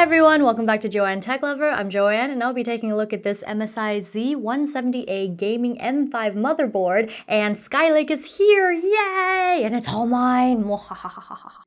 everyone, welcome back to Joanne Tech Lover. I'm Joanne and I'll be taking a look at this MSI Z170A gaming M5 motherboard, and Skylake is here, yay! And it's all mine.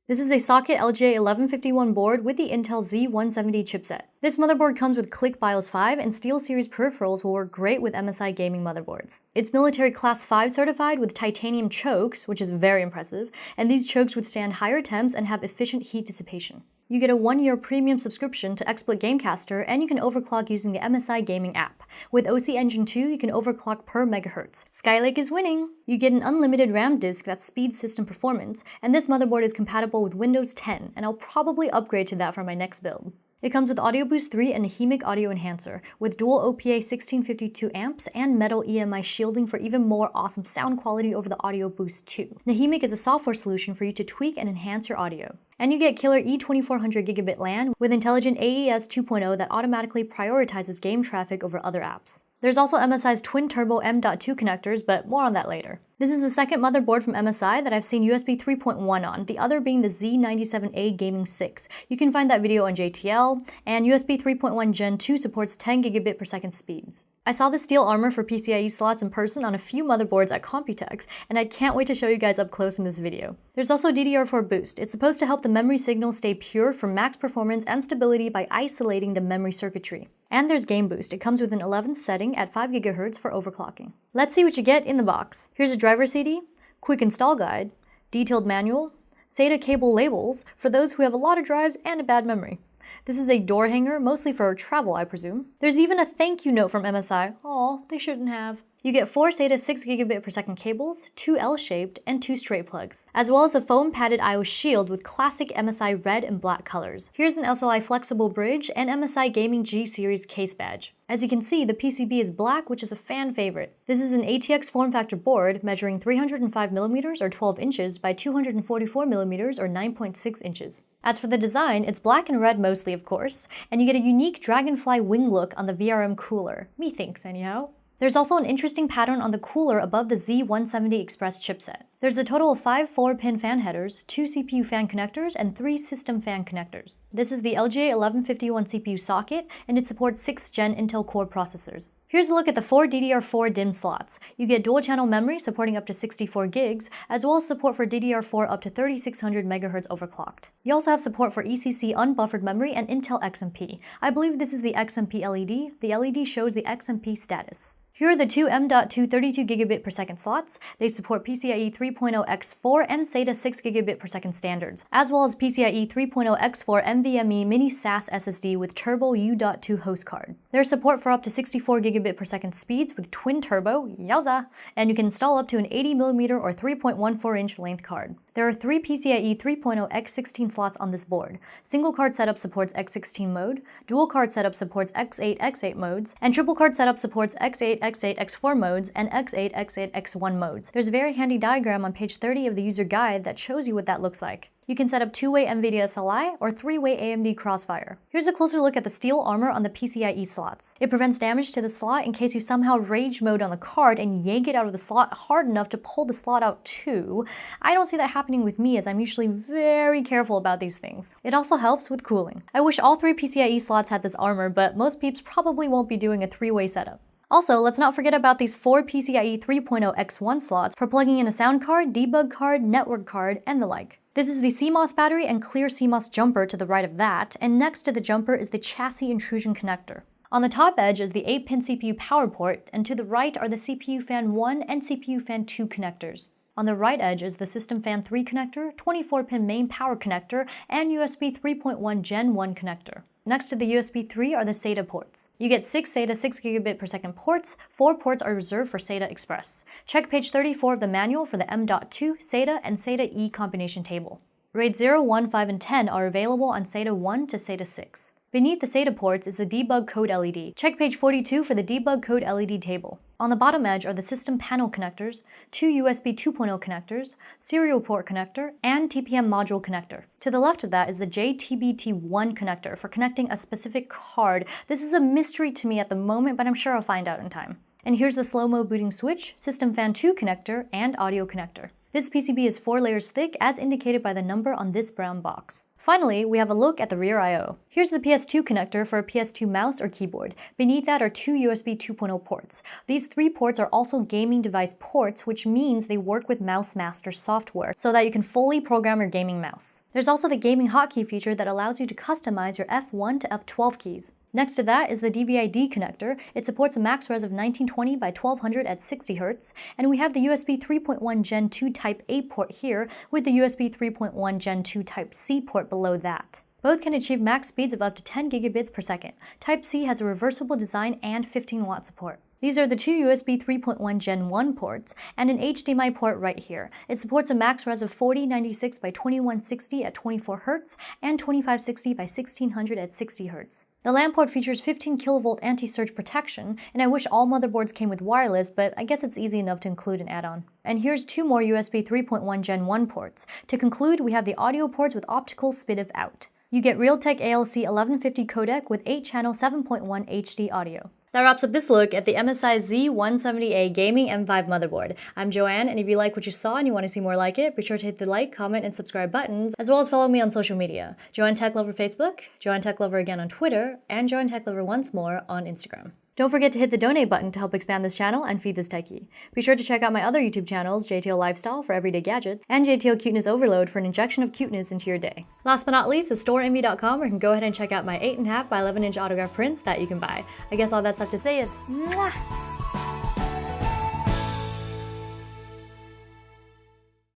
This is a socket LGA 1151 board with the Intel Z170 chipset. This motherboard comes with Click BIOS 5 and SteelSeries peripherals will work great with MSI gaming motherboards. It's military class 5 certified with titanium chokes, which is very impressive, and these chokes withstand higher temps and have efficient heat dissipation. You get a 1-year premium subscription to XSplit Gamecaster, and you can overclock using the MSI gaming app. With OC Engine 2, you can overclock per megahertz. Skylake is winning! You get an unlimited RAM disk that speeds system performance, and this motherboard is compatible with Windows 10, and I'll probably upgrade to that for my next build. It comes with Audio Boost 3 and a HEMIC audio enhancer, with dual OPA 1652 amps and metal EMI shielding for even more awesome sound quality over the Audio Boost 2. The HEMIC is a software solution for you to tweak and enhance your audio. And you get killer E2400 gigabit LAN with intelligent AES 2.0 that automatically prioritizes game traffic over other apps. There's also MSI's twin turbo M.2 connectors, but more on that later. This is the second motherboard from MSI that I've seen USB 3.1 on, the other being the Z170A Gaming 6. You can find that video on JTL, and USB 3.1 Gen 2 supports 10 gigabit per second speeds. I saw the steel armor for PCIe slots in person on a few motherboards at Computex, and I can't wait to show you guys up close in this video. There's also DDR4 boost. It's supposed to help the memory signal stay pure for max performance and stability by isolating the memory circuitry. And there's game boost. It comes with an 11th setting at 5 GHz for overclocking. Let's see what you get in the box. Here's a driver CD, quick install guide, detailed manual, SATA cable labels for those who have a lot of drives and a bad memory. This is a door hanger, mostly for travel, I presume. There's even a thank you note from MSI. Aw, they shouldn't have. You get 4 SATA 6 gigabit per second cables, 2 L-shaped, and 2 straight plugs, as well as a foam padded I/O shield with classic MSI red and black colors. Here's an SLI flexible bridge and MSI Gaming G Series case badge. As you can see, the PCB is black, which is a fan favorite. This is an ATX form factor board measuring 305mm or 12 inches by 244mm or 9.6 inches. As for the design, it's black and red mostly, of course, and you get a unique dragonfly wing look on the VRM cooler. Methinks, anyhow. There's also an interesting pattern on the cooler above the Z170 Express chipset. There's a total of 5 4-pin fan headers, 2 CPU fan connectors, and 3 system fan connectors. This is the LGA 1151 CPU socket, and it supports 6th gen Intel Core processors. Here's a look at the 4 DDR4 DIMM slots. You get dual-channel memory supporting up to 64 gigs, as well as support for DDR4 up to 3600 MHz overclocked. You also have support for ECC unbuffered memory and Intel XMP. I believe this is the XMP LED. The LED shows the XMP status. Here are the two M.2 32 gigabit per second slots. They support PCIe 3.0 X4 and SATA 6 gigabit per second standards, as well as PCIe 3.0 X4 NVMe mini SAS SSD with turbo U.2 host card. There's support for up to 64 gigabit per second speeds with twin turbo, yowza, and you can install up to an 80mm or 3.14 inch length card. There are 3 PCIe 3.0 X16 slots on this board. Single card setup supports X16 mode, dual card setup supports X8, X8 modes, and triple card setup supports X8, X8, X4 modes, and X8, X8, X1 modes. There's a very handy diagram on page 30 of the user guide that shows you what that looks like. You can set up 2-way NVIDIA SLI or 3-way AMD Crossfire. Here's a closer look at the steel armor on the PCIe slots. It prevents damage to the slot in case you somehow rage mode on the card and yank it out of the slot hard enough to pull the slot out too. I don't see that happening with me, as I'm usually very careful about these things. It also helps with cooling. I wish all 3 PCIe slots had this armor, but most peeps probably won't be doing a 3-way setup. Also, let's not forget about these 4 PCIe 3.0 X1 slots for plugging in a sound card, debug card, network card, and the like. This is the CMOS battery and clear CMOS jumper to the right of that, and next to the jumper is the chassis intrusion connector. On the top edge is the 8-pin CPU power port, and to the right are the CPU fan 1 and CPU fan 2 connectors. On the right edge is the System Fan 3 connector, 24-pin main power connector, and USB 3.1 Gen 1 connector. Next to the USB 3 are the SATA ports. You get 6 SATA 6 gigabit per second ports. 4 ports are reserved for SATA Express. Check page 34 of the manual for the M.2 SATA and SATA E combination table. RAID 0, 1, 5, and 10 are available on SATA 1 to SATA 6. Beneath the SATA ports is the debug code LED. Check page 42 for the debug code LED table. On the bottom edge are the system panel connectors, 2 USB 2.0 connectors, serial port connector, and TPM module connector. To the left of that is the JTBT1 connector for connecting a specific card. This is a mystery to me at the moment, but I'm sure I'll find out in time. And here's the slow-mo booting switch, System Fan 2 connector, and audio connector. This PCB is 4 layers thick as indicated by the number on this brown box. Finally, we have a look at the rear I/O. Here's the PS2 connector for a PS2 mouse or keyboard. Beneath that are two USB 2.0 ports. These 3 ports are also gaming device ports, which means they work with Mouse Master software so that you can fully program your gaming mouse. There's also the gaming hotkey feature that allows you to customize your F1 to F12 keys. Next to that is the DVI-D connector. It supports a max res of 1920 by 1200 at 60 Hz, and we have the USB 3.1 Gen 2 Type A port here with the USB 3.1 Gen 2 Type C port below that. Both can achieve max speeds of up to 10 gigabits per second. Type-C has a reversible design and 15-watt support. These are the two USB 3.1 Gen 1 ports and an HDMI port right here. It supports a max res of 4096 by 2160 at 24 Hz and 2560 by 1600 at 60 Hz. The LAN port features 15 kV anti-surge protection, and I wish all motherboards came with wireless, but I guess it's easy enough to include an add-on. And here's 2 more USB 3.1 Gen 1 ports. To conclude, we have the audio ports with optical SPDIF out. You get Realtek ALC 1150 codec with 8-channel 7.1 HD audio. That wraps up this look at the MSI Z170A Gaming M5 motherboard. I'm Joanne, and if you like what you saw and you want to see more like it, be sure to hit the like, comment, and subscribe buttons, as well as follow me on social media. Joanne Tech Lover Facebook, Joanne Tech Lover again on Twitter, and Joanne Tech Lover once more on Instagram. Don't forget to hit the donate button to help expand this channel and feed this techie. Be sure to check out my other YouTube channels, JTO Lifestyle for everyday gadgets, and JTO Cuteness Overload for an injection of cuteness into your day. Last but not least is storeenvy.com, where you can go ahead and check out my 8.5 by 11-inch autograph prints that you can buy. I guess all that's left to say is mwah!